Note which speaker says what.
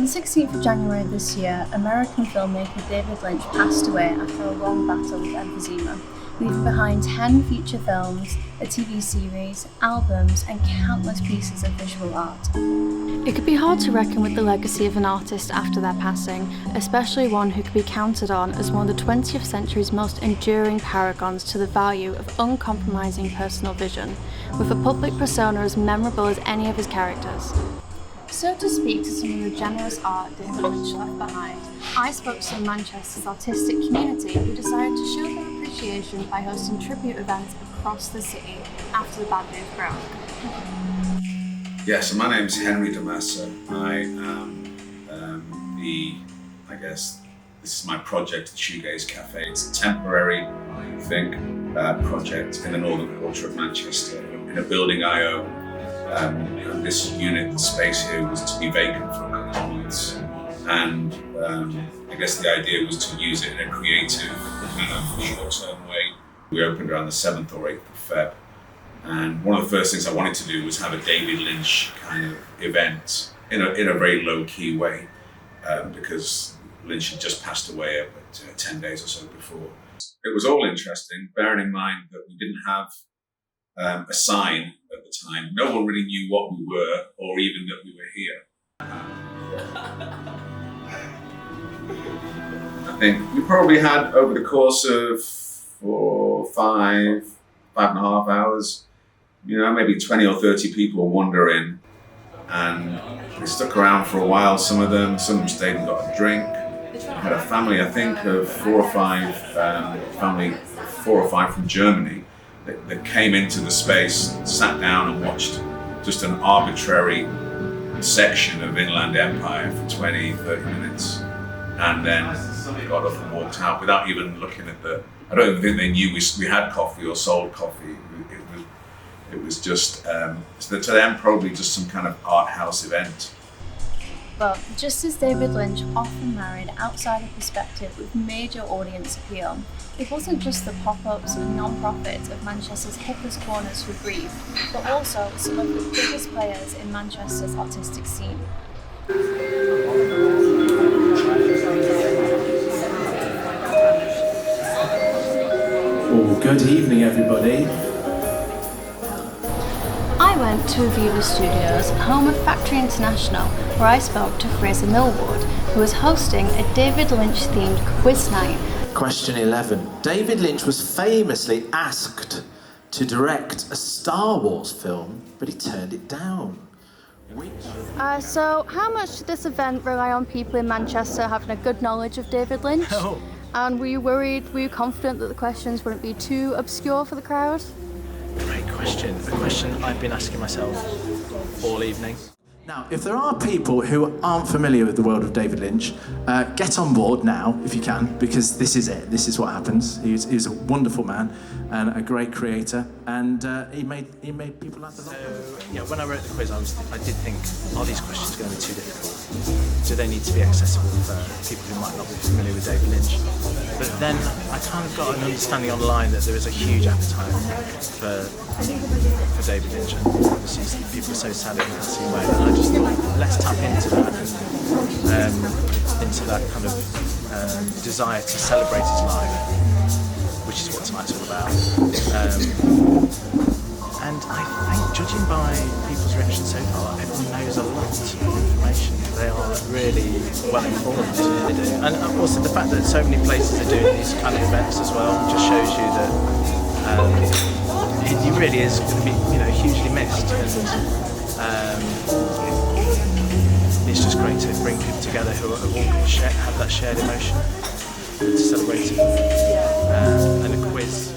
Speaker 1: On the 16th of January this year, American filmmaker David Lynch passed away after a long battle with emphysema, leaving behind 10 feature films, a TV series, albums, and countless pieces of visual art. It could be hard to reckon with the legacy of an artist after their passing, especially one who could be counted on as one of the 20th century's most enduring paragons to the value of uncompromising personal vision, with a public persona as memorable as any of his characters. So to speak to some of the generous art David Lynch left behind, I spoke to some Manchester's artistic community who decided to show their appreciation by hosting tribute events across the city after the bad news broke.
Speaker 2: Yeah, so my name's Henry Damaso. I am this is my project, the Shoegaze Cafe. It's a temporary, project in the northern quarter of Manchester, in a building I own. And this unit, the space here, was to be vacant for a couple of months. And I guess the idea was to use it in a creative, kind of short-term way. We opened around the 7th or 8th of Feb. And one of the first things I wanted to do was have a David Lynch kind of event in a very low-key way, because Lynch had just passed away about 10 days or so before. It was all interesting, bearing in mind that we didn't have a sign at the time. No one really knew what we were, or even that we were here. I think we probably had, over the course of 5.5 hours, maybe 20 or 30 people wander in, and they stuck around for a while. Some of them stayed and got a drink. I had a family, I think, of 4 or 5 from Germany that came into the space, sat down and watched just an arbitrary section of Inland Empire for 20, 30 minutes, and then got up and walked out without even looking at I don't even think they knew we had coffee or sold coffee. It was just, to them, probably just some kind of art house event.
Speaker 1: But just as David Lynch often married outsider perspective with major audience appeal, it wasn't just the pop-ups and non-profits of Manchester's hippest corners who breathed, but also some of the biggest players in Manchester's artistic scene.
Speaker 3: Oh, good evening, everybody.
Speaker 1: I went to Aviva Studios, home of Factory International, where I spoke to Fraser Millward, who was hosting a David Lynch-themed quiz night.
Speaker 3: Question 11. David Lynch was famously asked to direct a Star Wars film, but he turned it down.
Speaker 1: So how much did this event rely on people in Manchester having a good knowledge of David Lynch?
Speaker 3: Oh.
Speaker 1: And were you confident that the questions wouldn't be too obscure for the crowd?
Speaker 4: Great question. A question I've been asking myself all evening.
Speaker 3: Now, if there are people who aren't familiar with the world of David Lynch, get on board now if you can, because this is it. This is what happens. He's a wonderful man and a great creator, and he made people like the.
Speaker 4: So yeah, when I wrote the quiz, I did think, are these questions going to be too difficult? Do they need to be accessible for people who might not be familiar with David Lynch? But then I kind of got an understanding online that there is a huge appetite for David Lynch, and obviously people are so sad in that same way. And I just thought, let's tap into that kind of desire to celebrate his life, which is what tonight's all about. And I think, judging by people's reactions so far, everyone knows a lot of information. They are really well informed. They do. And also the fact that so many places are doing these kind of events as well just shows you that he really is going to be, hugely missed. And it's just great to bring people together who all have that shared emotion to celebrate it. And a quiz